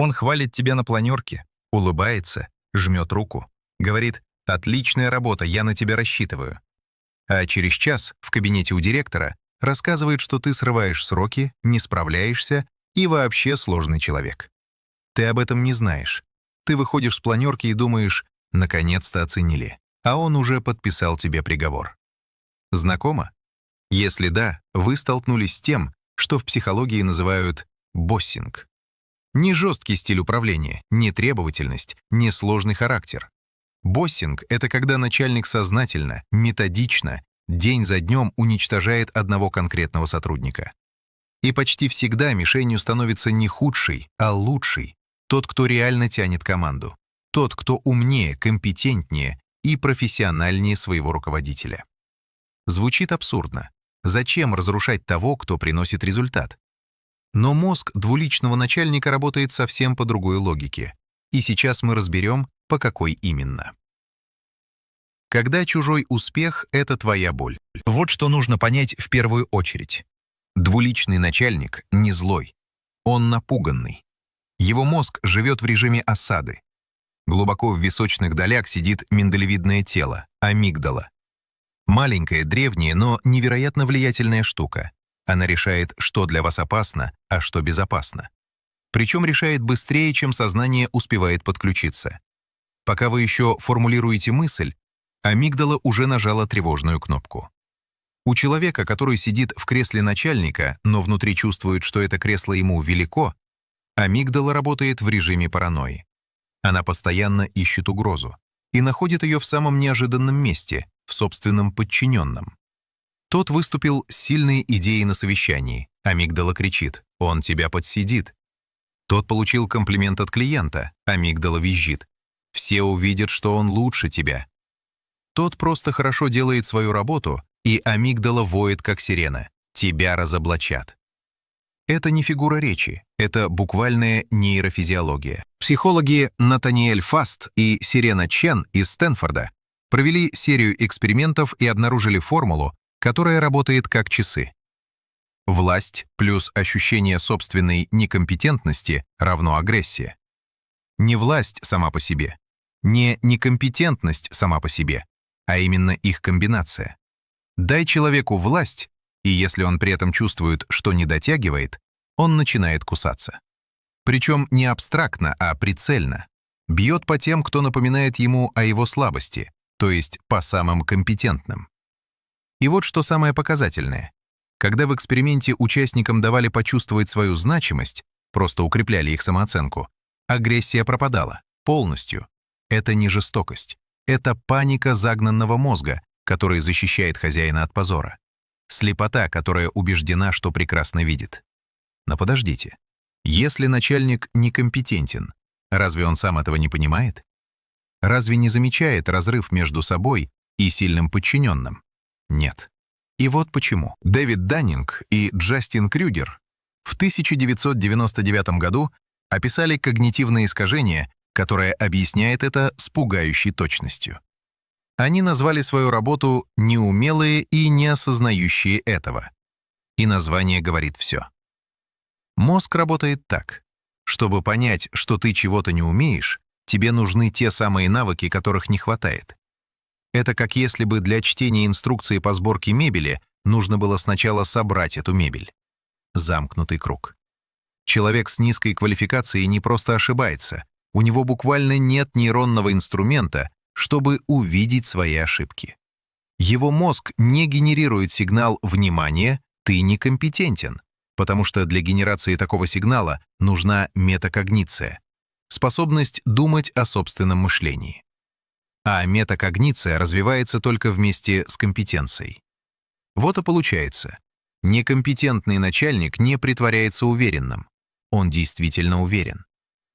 Он хвалит тебя на планерке, улыбается, жмет руку, говорит: «Отличная работа, я на тебя рассчитываю». А через час в кабинете у директора рассказывает, что ты срываешь сроки, не справляешься и вообще сложный человек. Ты об этом не знаешь. Ты выходишь с планерки и думаешь: наконец-то оценили, а он уже подписал тебе приговор. Знакомо? Если да, вы столкнулись с тем, что в психологии называют боссинг. Не жесткий стиль управления, не требовательность, не сложный характер. Боссинг — это когда начальник сознательно, методично, день за днем уничтожает одного конкретного сотрудника. И почти всегда мишенью становится не худший, а лучший, тот, кто реально тянет команду, тот, кто умнее, компетентнее и профессиональнее своего руководителя. Звучит абсурдно. Зачем разрушать того, кто приносит результат? Но мозг двуличного начальника работает совсем по другой логике. И сейчас мы разберем, по какой именно. Когда чужой успех — это твоя боль. Вот что нужно понять в первую очередь. Двуличный начальник не злой. Он напуганный. Его мозг живет в режиме осады. Глубоко в височных долях сидит миндалевидное тело, амигдала. Маленькая, древняя, но невероятно влиятельная штука. Она решает, что для вас опасно, а что безопасно. Причем решает быстрее, чем сознание успевает подключиться. Пока вы еще формулируете мысль, амигдала уже нажала тревожную кнопку. У человека, который сидит в кресле начальника, но внутри чувствует, что это кресло ему велико, амигдала работает в режиме паранойи. Она постоянно ищет угрозу и находит ее в самом неожиданном месте, в собственном подчиненном. Тот выступил с сильной идеей на совещании. Амигдала кричит: «Он тебя подсидит». Тот получил комплимент от клиента. Амигдала визжит: «Все увидят, что он лучше тебя». Тот просто хорошо делает свою работу, и амигдала воет, как сирена: «Тебя разоблачат». Это не фигура речи, это буквальная нейрофизиология. Психологи Натаниэль Фаст и Сирена Чен из Стэнфорда провели серию экспериментов и обнаружили формулу, которая работает как часы. Власть плюс ощущение собственной некомпетентности равно агрессия. Не власть сама по себе, не некомпетентность сама по себе, а именно их комбинация. Дай человеку власть, и если он при этом чувствует, что не дотягивает, он начинает кусаться. Причем не абстрактно, а прицельно. Бьет по тем, кто напоминает ему о его слабости, то есть по самым компетентным. И вот что самое показательное. Когда в эксперименте участникам давали почувствовать свою значимость, просто укрепляли их самооценку, агрессия пропадала полностью. Это не жестокость. Это паника загнанного мозга, который защищает хозяина от позора. Слепота, которая убеждена, что прекрасно видит. Но подождите. Если начальник некомпетентен, разве он сам этого не понимает? Разве не замечает разрыв между собой и сильным подчиненным? Нет. И вот почему. Дэвид Даннинг и Джастин Крюгер в 1999 году описали когнитивное искажение, которое объясняет это с пугающей точностью. Они назвали свою работу «неумелые и не осознающие этого». И название говорит все. Мозг работает так. Чтобы понять, что ты чего-то не умеешь, тебе нужны те самые навыки, которых не хватает. Это как если бы для чтения инструкции по сборке мебели нужно было сначала собрать эту мебель. Замкнутый круг. Человек с низкой квалификацией не просто ошибается, у него буквально нет нейронного инструмента, чтобы увидеть свои ошибки. Его мозг не генерирует сигнал «внимание, ты некомпетентен», потому что для генерации такого сигнала нужна метакогниция, способность думать о собственном мышлении. А метакогниция развивается только вместе с компетенцией. Вот и получается, некомпетентный начальник не притворяется уверенным. Он действительно уверен.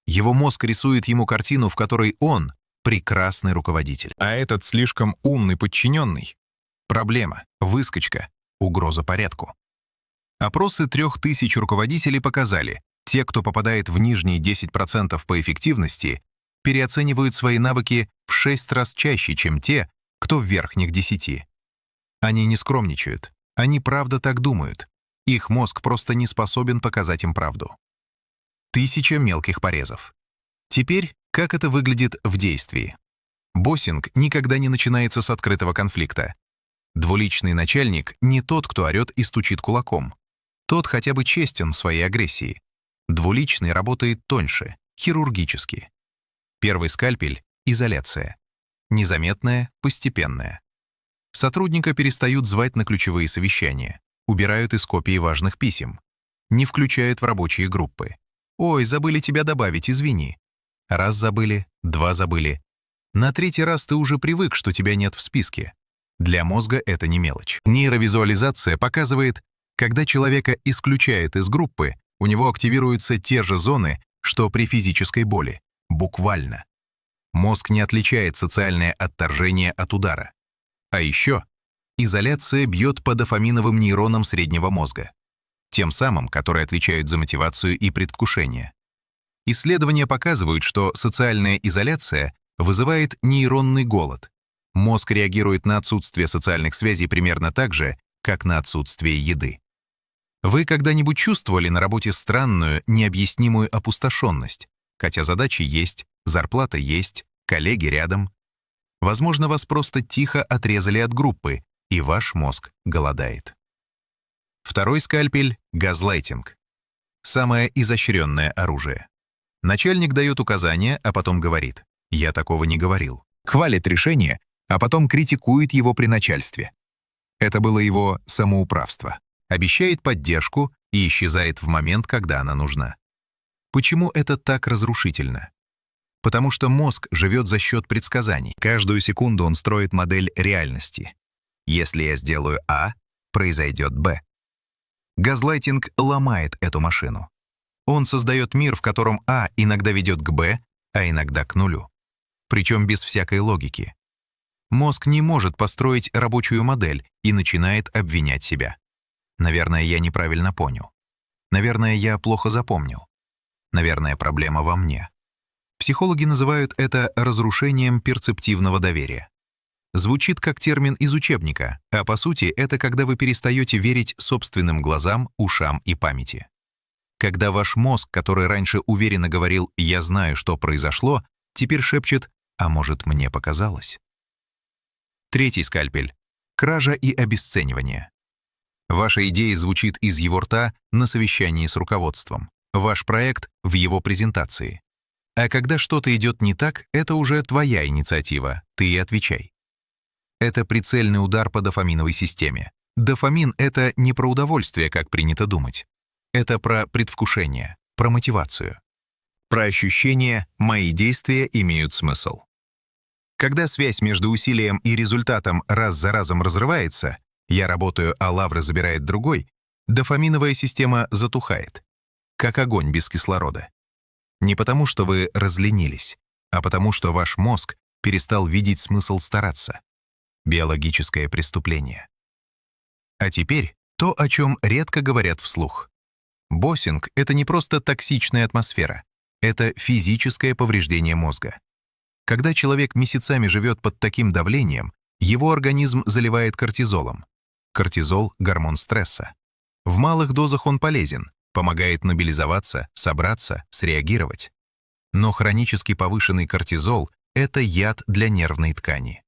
Его мозг рисует ему картину, в которой он — прекрасный руководитель. А этот слишком умный подчиненный — проблема, выскочка, угроза порядку. Опросы 3000 руководителей показали, те, кто попадает в нижние 10% по эффективности, переоценивают свои навыки в 6 раз чаще, чем те, кто в верхних 10. Они не скромничают, они правда так думают. Их мозг просто не способен показать им правду. 1000 мелких порезов. Теперь, как это выглядит в действии? Боссинг никогда не начинается с открытого конфликта. Двуличный начальник не тот, кто орет и стучит кулаком. Тот хотя бы честен в своей агрессии. Двуличный работает тоньше, хирургически. Первый скальпель — изоляция. Незаметная, постепенная. Сотрудника перестают звать на ключевые совещания, убирают из копии важных писем, не включают в рабочие группы. «Ой, забыли тебя добавить, извини». Раз забыли, два забыли. На третий раз ты уже привык, что тебя нет в списке. Для мозга это не мелочь. Нейровизуализация показывает, когда человека исключают из группы, у него активируются те же зоны, что при физической боли. Буквально. Мозг не отличает социальное отторжение от удара. А еще изоляция бьет по дофаминовым нейронам среднего мозга, тем самым, которые отвечают за мотивацию и предвкушение. Исследования показывают, что социальная изоляция вызывает нейронный голод. Мозг реагирует на отсутствие социальных связей примерно так же, как на отсутствие еды. Вы когда-нибудь чувствовали на работе странную, необъяснимую опустошенность, хотя задачи есть, зарплата есть, коллеги рядом? Возможно, вас просто тихо отрезали от группы, и ваш мозг голодает. Второй скальпель — газлайтинг. Самое изощренное оружие. Начальник дает указания, а потом говорит: «Я такого не говорил». Хвалит решение, а потом критикует его при начальстве. Это было его самоуправство. Обещает поддержку и исчезает в момент, когда она нужна. Почему это так разрушительно? Потому что мозг живет за счет предсказаний. Каждую секунду он строит модель реальности. Если я сделаю А, произойдет Б. Газлайтинг ломает эту машину. Он создает мир, в котором А иногда ведет к Б, а иногда к нулю. Причем без всякой логики. Мозг не может построить рабочую модель и начинает обвинять себя. Наверное, я неправильно понял. Наверное, я плохо запомнил. Наверное, проблема во мне. Психологи называют это разрушением перцептивного доверия. Звучит как термин из учебника, а по сути это когда вы перестаете верить собственным глазам, ушам и памяти. Когда ваш мозг, который раньше уверенно говорил «я знаю, что произошло», теперь шепчет «а может, мне показалось?». Третий скальпель — кража и обесценивание. Ваша идея звучит из его рта на совещании с руководством. Ваш проект — в его презентации. А когда что-то идет не так, это уже твоя инициатива, ты и отвечай. Это прицельный удар по дофаминовой системе. Дофамин — это не про удовольствие, как принято думать. Это про предвкушение, про мотивацию. Про ощущение «мои действия имеют смысл». Когда связь между усилием и результатом раз за разом разрывается, я работаю, а лавры забирает другой, дофаминовая система затухает, как огонь без кислорода. Не потому, что вы разленились, а потому, что ваш мозг перестал видеть смысл стараться. Биологическое преступление. А теперь то, о чем редко говорят вслух. Боссинг — это не просто токсичная атмосфера, это физическое повреждение мозга. Когда человек месяцами живет под таким давлением, его организм заливает кортизолом. Кортизол — гормон стресса. В малых дозах он полезен, помогает мобилизоваться, собраться, среагировать. Но хронически повышенный кортизол — это яд для нервной ткани.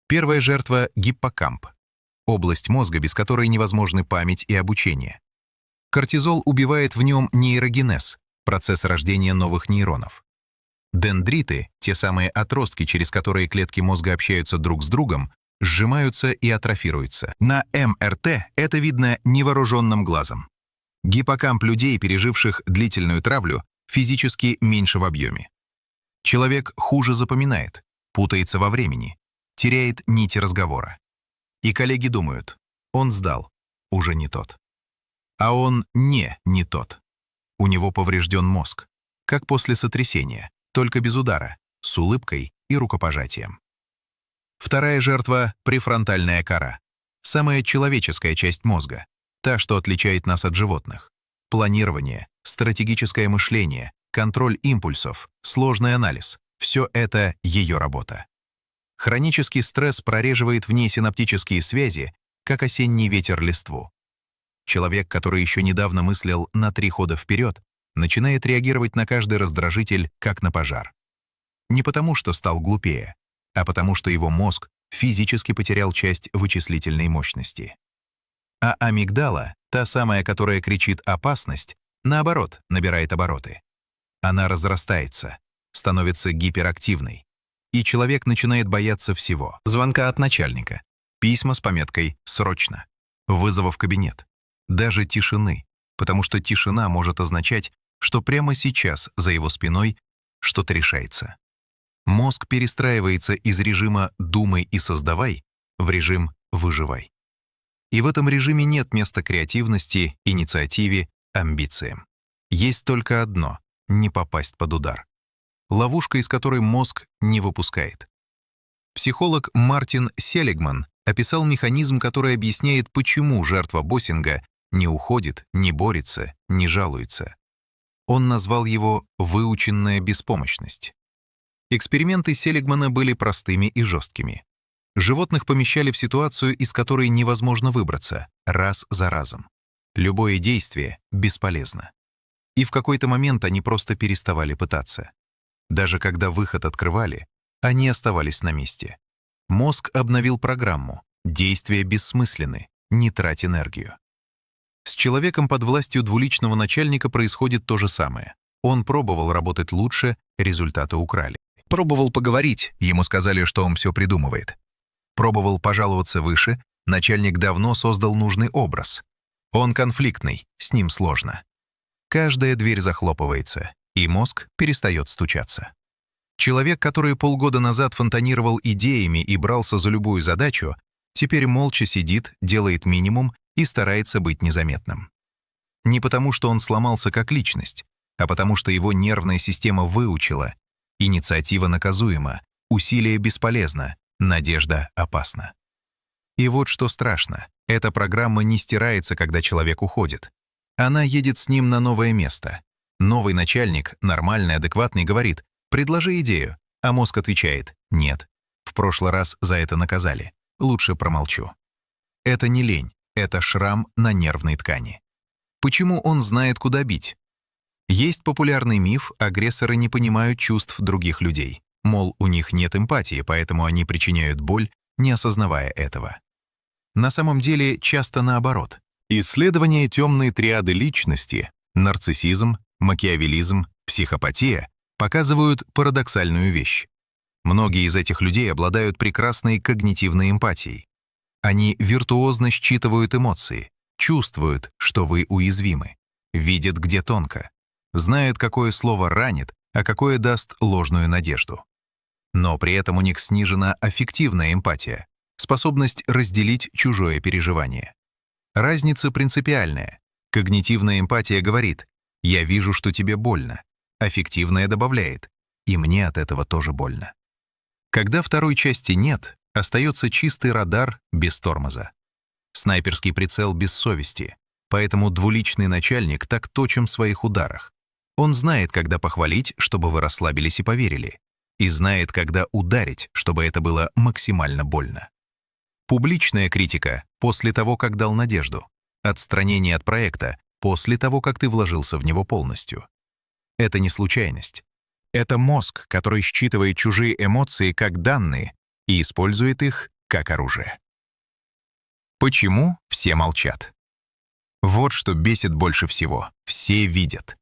Первая жертва — гиппокамп, область мозга, без которой невозможны память и обучение. Кортизол убивает в нем нейрогенез, процесс рождения новых нейронов. Дендриты, те самые отростки, через которые клетки мозга общаются друг с другом, сжимаются и атрофируются. На МРТ это видно невооруженным глазом. Гиппокамп людей, переживших длительную травлю, физически меньше в объеме. Человек хуже запоминает, путается во времени, теряет нити разговора. И коллеги думают, он сдал, уже не тот. А он не тот. У него поврежден мозг, как после сотрясения, только без удара, с улыбкой и рукопожатием. Вторая жертва — префронтальная кора, самая человеческая часть мозга, та, что отличает нас от животных. Планирование, стратегическое мышление, контроль импульсов, сложный анализ — все это ее работа. Хронический стресс прореживает внесинаптические связи, как осенний ветер листву. Человек, который еще недавно мыслил на 3 хода вперед, начинает реагировать на каждый раздражитель, как на пожар. Не потому, что стал глупее, а потому, что его мозг физически потерял часть вычислительной мощности. А амигдала, та самая, которая кричит «опасность», наоборот, набирает обороты. Она разрастается, становится гиперактивной, и человек начинает бояться всего. Звонка от начальника, письма с пометкой «Срочно», вызова в кабинет, даже тишины, потому что тишина может означать, что прямо сейчас за его спиной что-то решается. Мозг перестраивается из режима «думай и создавай» в режим «выживай». И в этом режиме нет места креативности, инициативе, амбициям. Есть только одно — не попасть под удар. Ловушка, из которой мозг не выпускает. Психолог Мартин Селигман описал механизм, который объясняет, почему жертва боссинга не уходит, не борется, не жалуется. Он назвал его «выученная беспомощность». Эксперименты Селигмана были простыми и жесткими. Животных помещали в ситуацию, из которой невозможно выбраться, раз за разом. Любое действие бесполезно. И в какой-то момент они просто переставали пытаться. Даже когда выход открывали, они оставались на месте. Мозг обновил программу. Действия бессмысленны, не трать энергию. С человеком под властью двуличного начальника происходит то же самое. Он пробовал работать лучше, результаты украли. Пробовал поговорить, ему сказали, что он все придумывает. Пробовал пожаловаться выше, начальник давно создал нужный образ. Он конфликтный, с ним сложно. Каждая дверь захлопывается, и мозг перестает стучаться. Человек, который полгода назад фонтанировал идеями и брался за любую задачу, теперь молча сидит, делает минимум и старается быть незаметным. Не потому, что он сломался как личность, а потому что его нервная система выучила. Инициатива наказуема, усилие бесполезно, надежда опасна. И вот что страшно. Эта программа не стирается, когда человек уходит. Она едет с ним на новое место. Новый начальник, нормальный, адекватный, говорит: «Предложи идею», а мозг отвечает: «Нет, в прошлый раз за это наказали, лучше промолчу». Это не лень, это шрам на нервной ткани. Почему он знает, куда бить? Есть популярный миф: агрессоры не понимают чувств других людей. Мол, у них нет эмпатии, поэтому они причиняют боль, не осознавая этого. На самом деле, часто наоборот. Исследования темной триады личности — нарциссизм, макиавеллизм, психопатия — показывают парадоксальную вещь. Многие из этих людей обладают прекрасной когнитивной эмпатией. Они виртуозно считывают эмоции, чувствуют, что вы уязвимы, видят, где тонко, знают, какое слово ранит, а какое даст ложную надежду. Но при этом у них снижена аффективная эмпатия, способность разделить чужое переживание. Разница принципиальная. Когнитивная эмпатия говорит: «Я вижу, что тебе больно». Аффективная добавляет: «И мне от этого тоже больно». Когда второй части нет, остается чистый радар без тормоза. Снайперский прицел без совести. Поэтому двуличный начальник так точен в своих ударах. Он знает, когда похвалить, чтобы вы расслабились и поверили. И знает, когда ударить, чтобы это было максимально больно. Публичная критика после того, как дал надежду. Отстранение от проекта после того, как ты вложился в него полностью. Это не случайность. Это мозг, который считывает чужие эмоции как данные и использует их как оружие. Почему все молчат? Вот что бесит больше всего. Все видят.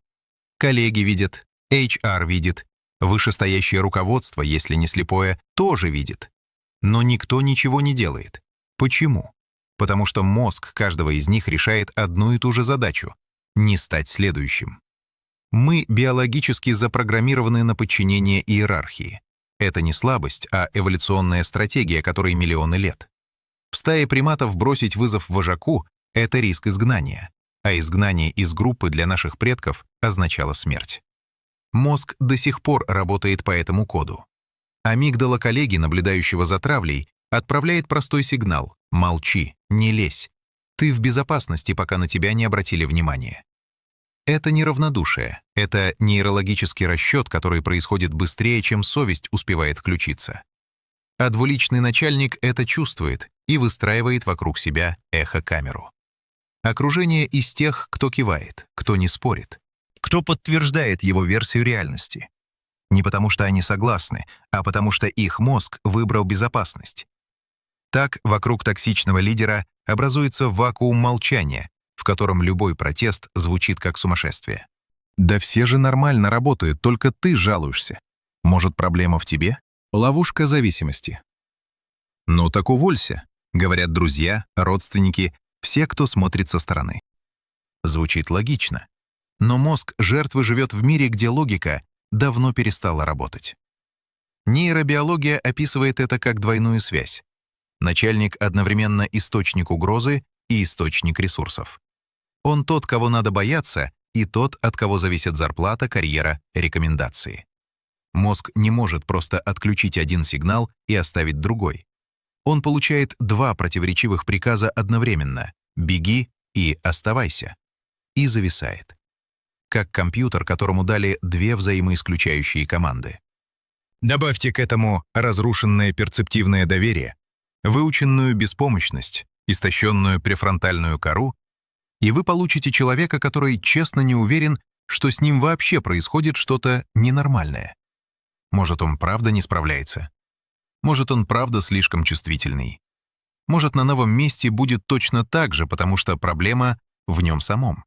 Коллеги видят, HR видит, вышестоящее руководство, если не слепое, тоже видит. Но никто ничего не делает. Почему? Потому что мозг каждого из них решает одну и ту же задачу — не стать следующим. Мы биологически запрограммированы на подчинение иерархии. Это не слабость, а эволюционная стратегия, которой миллионы лет. В стае приматов бросить вызов вожаку — это риск изгнания, а изгнание из группы для наших предков означало смерть. Мозг до сих пор работает по этому коду. Амигдала коллеги, наблюдающего за травлей, отправляет простой сигнал: «Молчи, не лезь. Ты в безопасности, пока на тебя не обратили внимания». Это не равнодушие, это нейрологический расчет, который происходит быстрее, чем совесть успевает включиться. А двуличный начальник это чувствует и выстраивает вокруг себя эхокамеру. Окружение из тех, кто кивает, кто не спорит, кто подтверждает его версию реальности. Не потому что они согласны, а потому что их мозг выбрал безопасность. Так, вокруг токсичного лидера образуется вакуум молчания, в котором любой протест звучит как сумасшествие. Да все же нормально работают, только ты жалуешься. Может, проблема в тебе? Ловушка зависимости. Ну так уволься, говорят друзья, родственники, все, кто смотрит со стороны. Звучит логично. Но мозг жертвы живет в мире, где логика давно перестала работать. Нейробиология описывает это как двойную связь. Начальник одновременно источник угрозы и источник ресурсов. Он тот, кого надо бояться, и тот, от кого зависит зарплата, карьера, рекомендации. Мозг не может просто отключить один сигнал и оставить другой. Он получает два противоречивых приказа одновременно — «беги» и «оставайся», и зависает. Как компьютер, которому дали две взаимоисключающие команды. Добавьте к этому разрушенное перцептивное доверие, выученную беспомощность, истощенную префронтальную кору, и вы получите человека, который честно не уверен, что с ним вообще происходит что-то ненормальное. Может, он правда не справляется? Может, он правда слишком чувствительный? Может, на новом месте будет точно так же, потому что проблема в нем самом?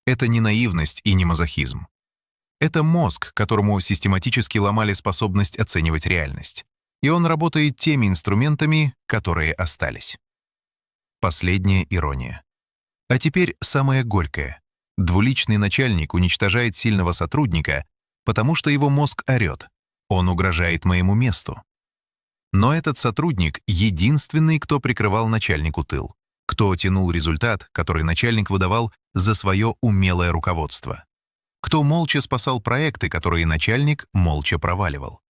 Это не наивность и не мазохизм. Это мозг, которому систематически ломали способность оценивать реальность. И он работает теми инструментами, которые остались. Последняя ирония. А теперь самое горькое. Двуличный начальник уничтожает сильного сотрудника, потому что его мозг орет. Он угрожает моему месту. Но этот сотрудник — единственный, кто прикрывал начальнику тыл, кто тянул результат, который начальник выдавал за свое умелое руководство, кто молча спасал проекты, которые начальник молча проваливал.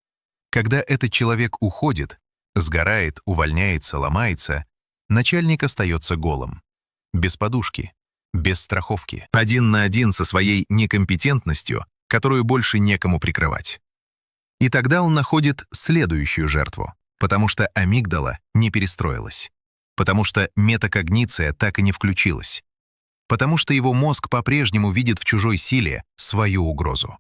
Когда этот человек уходит, сгорает, увольняется, ломается, начальник остается голым, без подушки, без страховки, один на один со своей некомпетентностью, которую больше некому прикрывать. И тогда он находит следующую жертву, потому что амигдала не перестроилась, потому что метакогниция так и не включилась, потому что его мозг по-прежнему видит в чужой силе свою угрозу.